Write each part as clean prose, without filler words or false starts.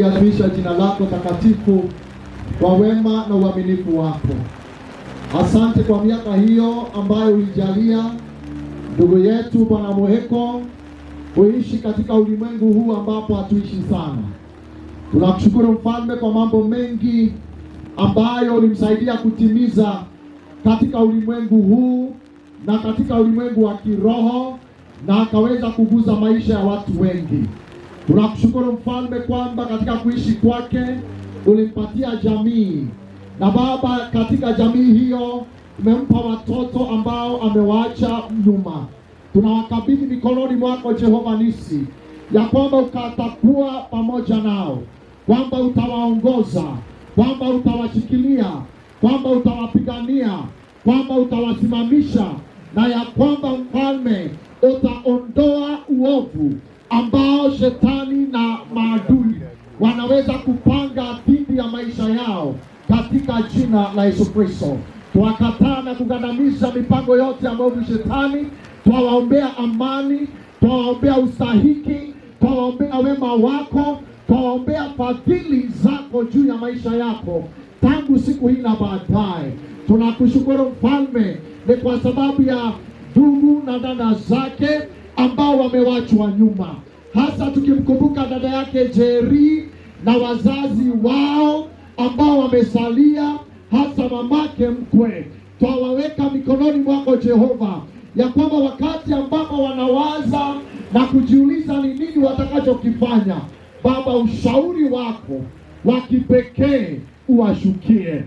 kuliadhimisha jina lako takatifu kwa wema na uaminifu wako. Asante kwa miaka hiyo ambayo ulijalia ndugu yetu Bwana Muhiko kuishi katika ulimwengu huu ambapo hatuishi sana. Tunakushukuru Mfalme kwa mambo mengi ambayo ulimsaidia kutimiza katika ulimwengu huu na katika ulimwengu wa kiroho, na akaweza kuguza maisha ya watu wengi. Tunakushukuru Mfalme kwamba katika kuishi kwake ulimpatia jamii, na Baba, katika jamii hiyo umempa watoto ambao amewaacha nyuma. Tunawakabidhi mikononi mwako Jehova Nisi, ya kwamba ukatakuwa pamoja nao, kwamba utawaongoza, kwamba utawashikilia, kwamba utawapigania, kwamba utawasimamisha, na ya kwamba Mfalme utaondoa uovu ambao shetani na maadui wanaweza kupanga dhidi ya maisha yao katika jina la Yesu Kristo. Tuwakataa na kugandamisha mipango yote ambayo ni shetani. Tuwaombea amani, tuwaombea ustahiki, tuwaombea wema wako, tuwaombea fadhili zako juu ya maisha yako tangu siku hii na baadaye. Tunakushukuru Mfalme ni kwa sababu ya ndugu na dada zake ambao wamewachwa nyuma, hasa tukimkumbuka dada yake Jerry na wazazi wao ambao wamesalia, hasa mamake mkwe. Twawaweka mikononi mwako Jehova, ya kwamba wakati ambapo wanawaza na kujiuliza ni nini watakachokifanya, Baba, ushauri wako wa kipekee uwashukie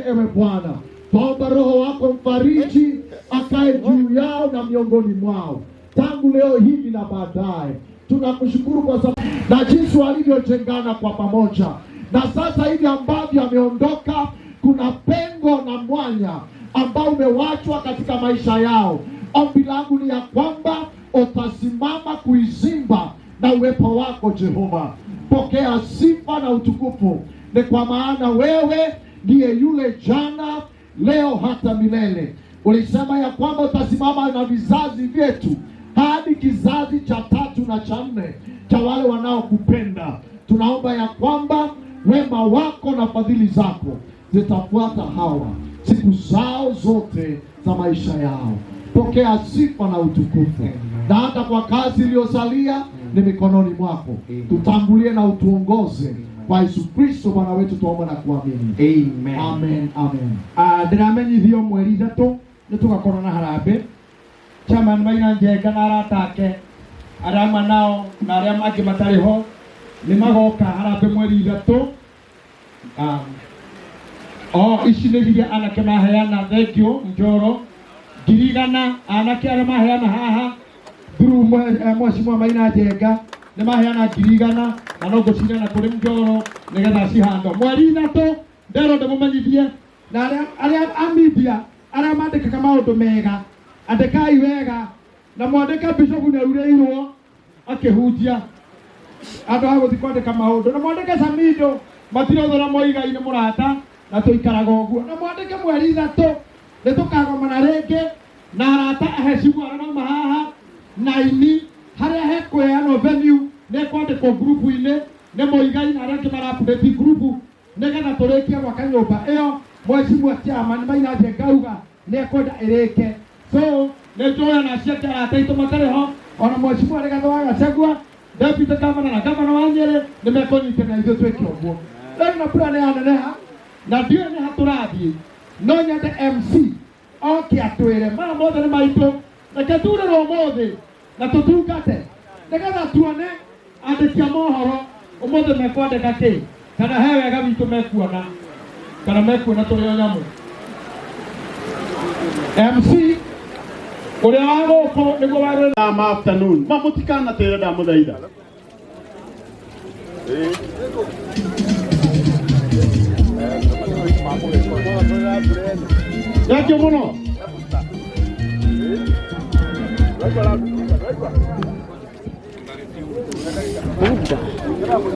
ewe Bwana. Twaomba Roho wako mfariji akae juu yao na miongoni mwao tangu leo hivi na baadaye. Tunakushukuru kwa sababu na jinsi walivyojengana kwa pamoja, na sasa hivi ambavyo ameondoka kuna pengo na mwanya ambao umewachwa katika maisha yao. Ombi langu ni ya kwamba utasimama kuizimba na uwepo wako Jehova. Pokea sifa na utukufu, ni kwa maana wewe ndiye yule jana, leo hata milele. Ulisema ya kwamba utasimama na vizazi vyetu hadi kizazi cha 3 na cha 4 cha wale wanaokupenda. Tunaomba ya kwamba wema wako na fadhili zako zitafuata hawa siku zao zote za maisha yao. Pokea sifa na utukufu, na hata kwa kazi iliyosalia ni mikononi mwako. Tutangulie na utuongoze kwa Yesu Kristo Bwana wetu, tuomba na kuamini. Amen. Amen. Amen. Ndiramenyithio mweri 3 nitugakorwo na harambe chairman maina Njega na aratake arama nao na aria mangi matariho ni magoka harambe mweri 3. Ici nĩ iria anake maheana thengio Njoro ngirigana, anake arĩa maheana haha through Mheshimiwa Maina Njega nĩ maheana ngirigana, na no ngũcinana kũrĩ Njoro nĩgetha cihandwo mweri 3. Ndero ndĩmũmenyithie na arĩa a media arĩa mandĩkaga maũndũ mega, andĩkai wega na mwandĩke Bishop nĩaurĩirwo akĩhunjia andũ a gũthiĩ kwandĩka maũndũ, na mwandĩke Samido Mathikoini Muigai nĩ mũrata na tuikaraga ũguo, na mwandĩke mweri 3 nĩtũkagomana rĩngĩ na arata ahecimu arĩa mauma haha na ini harĩa hekũheanwo venue nĩ kwandĩkwo group-inĩ nĩ Muigai na arĩa angĩ marapundĩti group nĩgetha tũrĩkie gwaka nyũmba ĩyo. Mheshimiwa Chairman Maina Njega auga nĩekwenda ĩrĩke, so nĩtũoya na ciake arata aitũ matarĩ ho, ona Mheshimiwa Rigathĩ wa Gachagua Deputy Governor na Governor wa Nyeri nĩmekũnyitana ithuĩ twĩke ũguo. Rĩu na mbura nĩyaneneha na ndiũĩ nĩ hatũrathiĩ, no nyende MC oke atwĩre maya mothe nĩ maitũ, reke turĩrwo ũmũthĩ na tũtungate nĩgetha tuone andĩki a mohoro ũmũthĩ mekwandĩka kĩ, kana he wega witũ mekuona, kana mekuona tũrĩ o nyamũ. MC ũrĩa wa gũkũ nĩguo warĩ na afternoon mamũtikana tĩre ndamũthaitha. Thank you muno.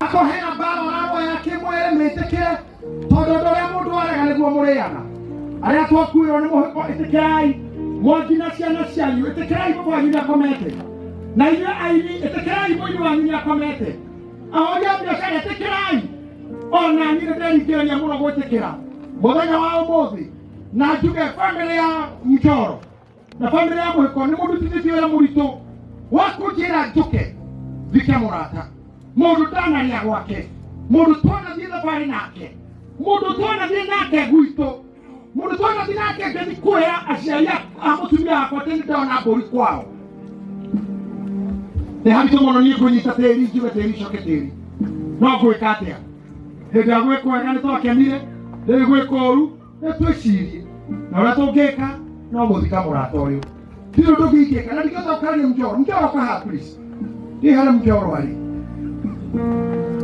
Ako hena mbao rabo ya kimwere mwĩtĩkire tondũ ũrĩa mũndũ arega nĩguo mũrĩana. Arĩa twakuĩrwo nĩ Mũhiko ĩtĩkĩrai mwangi na ciana cianyu, ĩtĩkĩrai baba wanyu nĩakomete, na inyuĩ aini ĩtĩkĩrai mũini wanyu nĩakomete. Ahoria biacara ĩtĩkĩrai ona nyine nderikĩrĩria mũno gwĩtĩkĩra mũthenya wa ũmũthĩ na njuge bamĩrĩ ya Njoro na bamĩrĩ ya Muhiko nĩ mũndutithĩtie wĩra mũritũ wa kũnjĩra njũke thike mũrata, mũndũ ndanarĩa gwake, mũndũ twanathiĩ thabarĩ nake, mũndũ twanathiĩ nake gwitũ, mũndũ twanathiĩ nake ngĩthiĩ kwĩra aciari a mũtumia wakwa atĩ nĩ ndona mbũri kwao. Nĩ haritũ mũno niĩ kũnyita tĩri njuge tĩri coke tĩri, no ngwĩka atĩa? Hĩndĩ ya gwĩka wega nĩ twakenire, rĩu gwĩka ũru nĩ twĩcirie, na ũrĩa tũngĩka no gũthika mũrata ũyũ. Ndirĩ ũndũ ũngĩkĩka, na ndingĩhota gũkarĩria Njoro. Njoro kaha please, ndiĩ harĩa Njoro arĩ.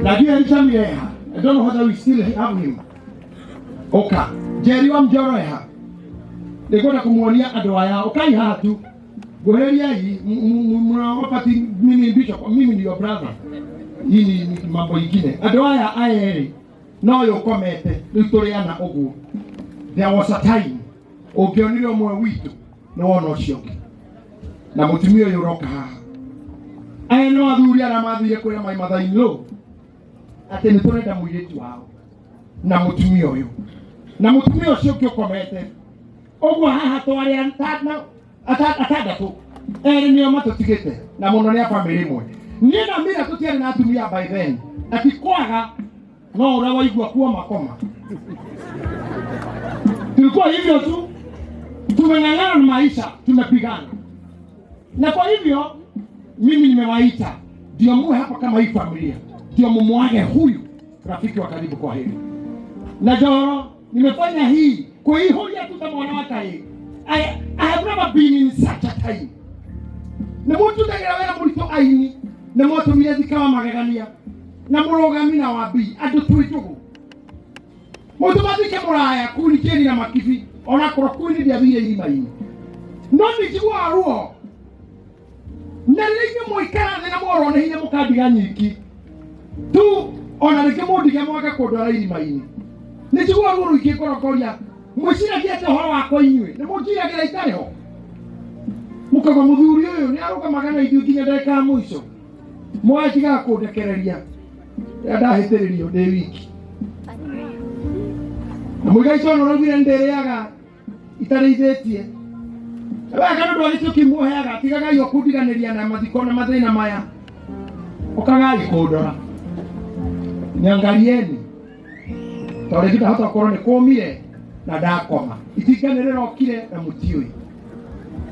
Na ndiĩ alishamie eha, I don't know whether we still have him. Oka, Jerry wa Njoro eha, nĩngwenda kũmuonia andũ aya, ũkai haha tu, ngũhĩria hii, mnawapati mimi bishop, mimi ni your brother. Hii ni mambo ingine. Andũ aya aerĩ no yũkomete rĩu tũrĩana ũguo. There was a time ũngĩonire ũmwe witũ nĩ wona ũcio ũngĩ, na mũtumia ũyũ ũroka haha. Aya no athuri arĩa mathire kũrĩa maĩ mathainĩ rũu atĩ nĩ tũrenda mũirĩtu wao na mũtumia ũyũ, na mũtumia ũcio ũngĩ ũkomete ũguo. Haha twarĩ atandatũ, erĩ nĩo matũtigĩte na mũno nĩ a bamĩrĩ ĩmwe. Niĩ na Mira tũtiarĩ na atumia by then, ati kwaga no ũrĩa waigua kuo makoma. Tulikuwa hivyo tu, tumeng'ang'ana na maisha, tumepigana. Na kwa hivyo mimi nimewaita ndio muwe hapa kama hii familia, ndio mumwage huyu rafiki wa karibu kwa hili. Na Njoro nimefanya hii kwa hii hoja tu kama wanawake hii. I have never been in such a time. Na mtu ndagira wera mulito aini na moto mirezi kama magegania na mũrũgami na wabii andũ twĩtũgũ mũndũ mathike mũraya kunikĩri na makibi ona korwo kwini ndiathire irima-inĩ no nĩnjiguaga ruo na rĩngĩ mũikara thĩ na mũrwo nĩ hinya mũkandiga nyiki tu ona rĩngĩ mũndige mwage kũndwara irima-inĩ. Nĩnjiguaga ruo rũingĩ ngorogoria mwĩciragia atĩ ũhoro wakwa inyuĩ nĩ mũnjiragĩra itarĩ ho, mũkauga mũthuri ũyũ nĩ arũgamaga na ithuĩ nginya ndagĩka ya mũico, mwatigaga kũndekereria ndahĩtĩrĩrio ndĩ wiki. Na Muigai cono ũraugire ndĩrĩaga itarĩithĩtie, wega nĩ ũndũ gĩtũ kĩmuoheaga, tigagai ũkundiganĩria na mathiko na mathĩna maya, ũkagai kũndora niangalieni tondũ ndahota gũkorwo nĩ kũmire na ndakoma itinganĩrĩra okire na mũtiũĩ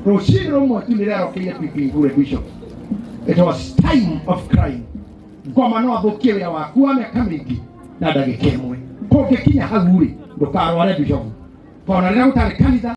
rũcinĩ rũmwe tu nĩrĩarokĩire kwĩkĩngũre bishop. It was time of crime. Ngoma no athũkie wĩra waku wa mĩaka mĩingĩ na ndagĩka ĩmwe. Kũngĩkinya hau rĩ ndũkarware bishop, tondũ rĩrĩa gũtarĩ kanitha